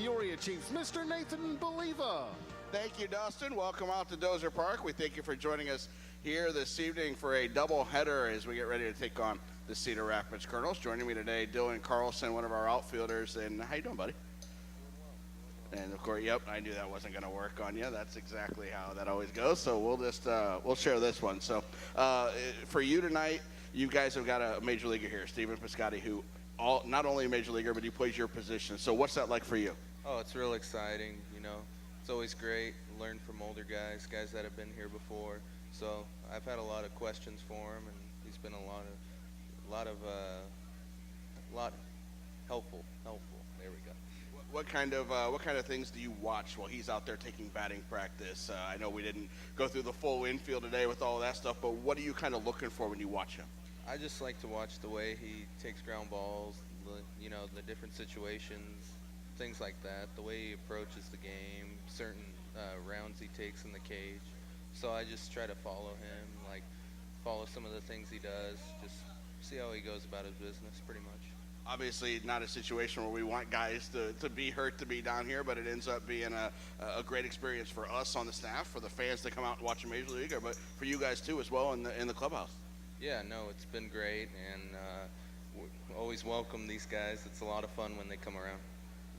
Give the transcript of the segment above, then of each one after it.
Peoria Chiefs, Mr. Nathan Baliva. Thank you, Dustin. Welcome out to Dozer Park. We thank you for joining us here this evening for a doubleheader as we get ready to take on the Cedar Rapids Colonels. Joining me today, Dylan Carlson, one of our outfielders. And how you doing, buddy? And of course, yep, I knew that wasn't going to work on you. That's exactly how that always goes. So we'll just we'll share this one. So for you tonight, you guys have got a major leaguer here, Stephen Piscotty, who not only a major leaguer, but he plays your position. So what's that like for you? Oh, it's real exciting. You know, it's always great to learn from older guys that have been here before. So I've had a lot of questions for him, and he's been a lot helpful. There we go. What kind of things do you watch while he's out there taking batting practice? I know we didn't go through the full infield today with all of that stuff, but what are you kind of looking for when you watch him? I just like to watch the way he takes ground balls, the different situations, things like that, the way he approaches the game, certain rounds he takes in the cage. So I just try to follow him, follow some of the things he does, just see how he goes about his business pretty much. Obviously not a situation where we want guys to be hurt to be down here, but it ends up being a great experience for us on the staff, for the fans to come out and watch a major leaguer, but for you guys too as well in the clubhouse. Yeah, no, it's been great, and we always welcome these guys. It's a lot of fun when they come around.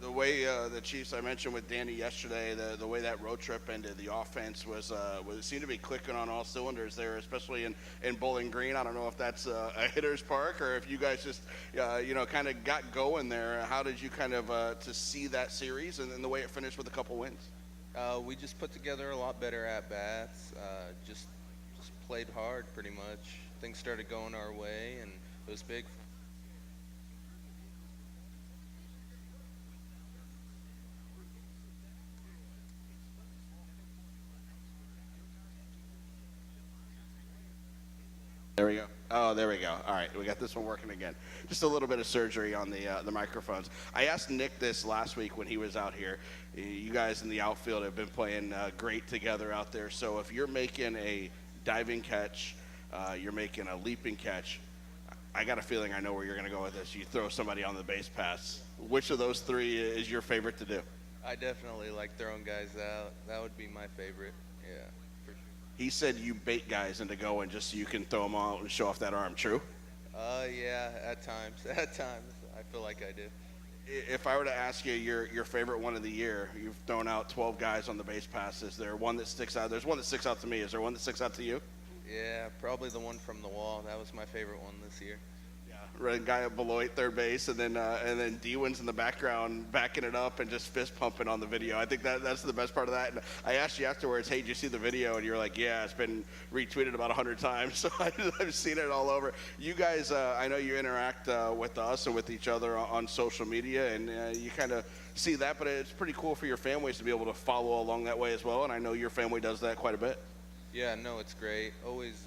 The way the Chiefs, I mentioned with Danny yesterday, the way that road trip ended, the offense was seemed to be clicking on all cylinders there, especially in Bowling Green. I don't know if that's a hitter's park or if you guys just kind of got going there. How did you kind of to see that series and the way it finished with a couple wins? We just put together a lot better at bats. Just played hard pretty much. Things started going our way, and it was big. There we go. Oh, there we go. All right, we got this one working again. Just a little bit of surgery on the microphones. I asked Nick this last week when he was out here. You guys in the outfield have been playing great together out there. So if you're making a diving catch, you're making a leaping catch, I got a feeling I know where you're going to go with this. You throw somebody on the base pass. Which of those three is your favorite to do? I definitely like throwing guys out. That would be my favorite. Yeah, for sure. He said you bait guys into going just so you can throw them out and show off that arm. True? Yeah, at times. At times, I feel like I do. If I were to ask you your favorite one of the year, you've thrown out 12 guys on the base pass. Is there one that sticks out? There's one that sticks out to me. Is there one that sticks out to you? Yeah, probably the one from the wall. That was my favorite one this year. Yeah, right, guy up below at third base, and then D-Win's in the background backing it up and just fist pumping on the video. I think that's the best part of that. And I asked you afterwards, hey, did you see the video? And you're like, yeah, it's been retweeted about 100 times, so I've seen it all over. You guys, I know you interact with us and with each other on social media, and you kind of see that, but it's pretty cool for your families to be able to follow along that way as well, and I know your family does that quite a bit. Yeah, no, it's great. Always,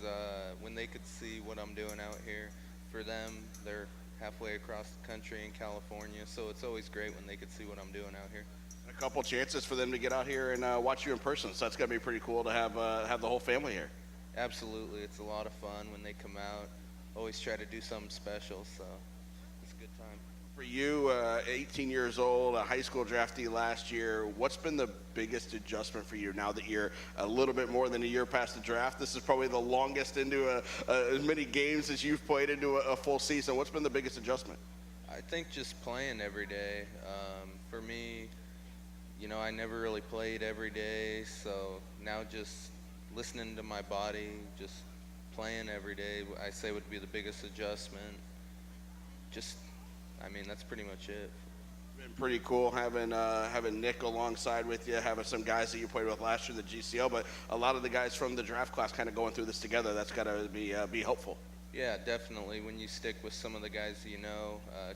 when they could see what I'm doing out here, for them, they're halfway across the country in California, so it's always great when they could see what I'm doing out here. A couple chances for them to get out here and watch you in person, so that's going to be pretty cool to have the whole family here. Absolutely. It's a lot of fun when they come out. Always try to do something special, so it's a good time. For you, 18 years old, a high school draftee last year, what's been the biggest adjustment for you now that you're a little bit more than a year past the draft? This is probably the longest into as many games as you've played into a full season. What's been the biggest adjustment? I think just playing every day. For me, I never really played every day, so now just listening to my body, just playing every day, I say would be the biggest adjustment. That's pretty much it. It's been pretty cool having Nick alongside with you, having some guys that you played with last year in the GCL, but a lot of the guys from the draft class kind of going through this together. That's got to be helpful. Yeah, definitely. When you stick with some of the guys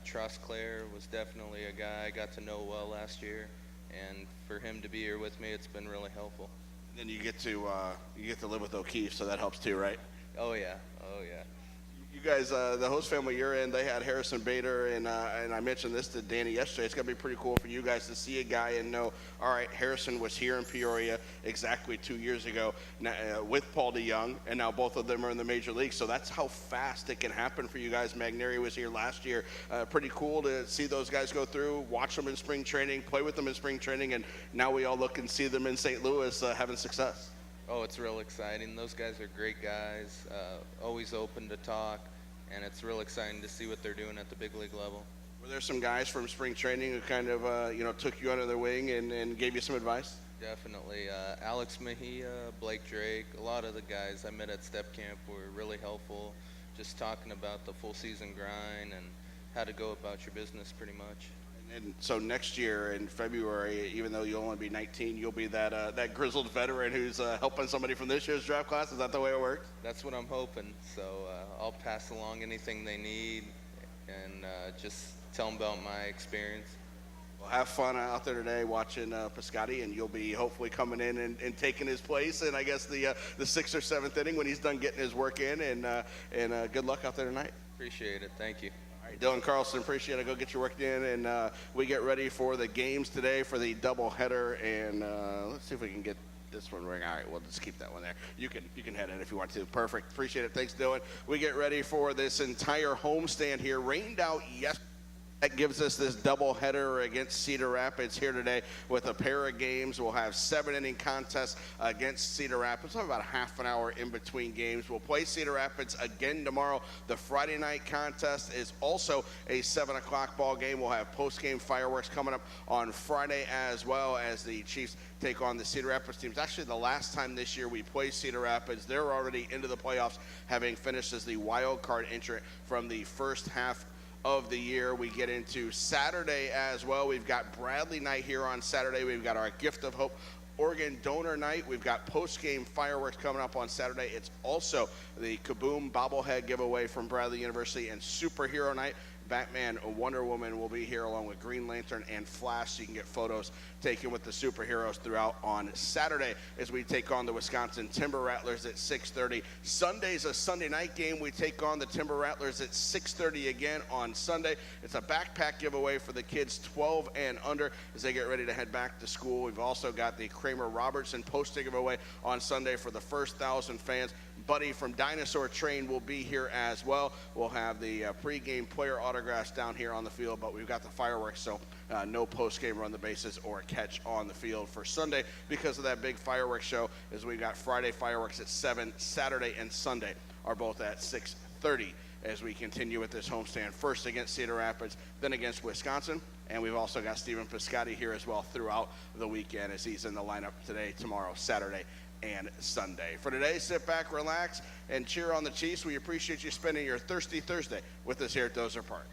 Trostclair was definitely a guy I got to know well last year, and for him to be here with me, it's been really helpful. And then you get to live with O'Keefe, so that helps too, right? Oh yeah. You guys, the host family you're in, they had Harrison Bader, and I mentioned this to Danny yesterday. It's going to be pretty cool for you guys to see a guy and know, all right, Harrison was here in Peoria exactly 2 years ago with Paul DeYoung, and now both of them are in the major leagues. So that's how fast it can happen for you guys. Magneri was here last year. Pretty cool to see those guys go through, watch them in spring training, play with them in spring training, and now we all look and see them in St. Louis having success. Oh, it's real exciting. Those guys are great guys, always open to talk, and it's real exciting to see what they're doing at the big league level. Were there some guys from spring training who kind of, took you under their wing and gave you some advice? Definitely. Alex Mejia, Blake Drake, a lot of the guys I met at Step Camp were really helpful, just talking about the full season grind and how to go about your business pretty much. And so next year in February, even though you'll only be 19, you'll be that grizzled veteran who's helping somebody from this year's draft class. Is that the way it works? That's what I'm hoping. So I'll pass along anything they need and just tell them about my experience. Well, have fun out there today watching Piscotty, and you'll be hopefully coming in and taking his place. And I guess the 6th or 7th inning when he's done getting his work in. And good luck out there tonight. Appreciate it. Thank you. All right, Dylan Carlson, appreciate it. Go get your work in, and we get ready for the games today for the doubleheader. And let's see if we can get this one ring. All right, we'll just keep that one there. You can head in if you want to. Perfect. Appreciate it. Thanks, Dylan. We get ready for this entire homestand here. Rained out yesterday. That gives us this doubleheader against Cedar Rapids here today with a pair of games. We'll have 7-inning contests against Cedar Rapids. We'll have about a half an hour in between games. We'll play Cedar Rapids again tomorrow. The Friday night contest is also a 7 o'clock ball game. We'll have post-game fireworks coming up on Friday as well as the Chiefs take on the Cedar Rapids teams. Actually, the last time this year we played Cedar Rapids, they're already into the playoffs, having finished as the wild card entrant from the first half of the year. We get into Saturday as well. We've got Bradley night here on Saturday. We've got our Gift of Hope Oregon donor night. We've got post-game fireworks coming up on Saturday. It's also the Kaboom bobblehead giveaway from Bradley University and superhero night. Batman and Wonder Woman will be here along with Green Lantern and Flash, so you can get photos taken with the superheroes throughout on Saturday as we take on the Wisconsin Timber Rattlers at 6:30. Sunday's a Sunday night game. We take on the Timber Rattlers at 6:30 again on Sunday. It's a backpack giveaway for the kids 12 and under as they get ready to head back to school. We've also got the Kramer Robertson poster giveaway on Sunday for the first 1,000 fans. Buddy from Dinosaur Train will be here as well. We'll have the pregame player autographs down here on the field, but we've got the fireworks, so no postgame run the bases or catch on the field for Sunday because of that big fireworks show. As we've got Friday fireworks at 7, Saturday and Sunday are both at 6:30 as we continue with this homestand. First against Cedar Rapids, then against Wisconsin. And we've also got Stephen Piscotty here as well throughout the weekend as he's in the lineup today, tomorrow, Saturday, and Sunday. For today, sit back, relax, and cheer on the Chiefs. We appreciate you spending your Thirsty Thursday with us here at Dozer Park.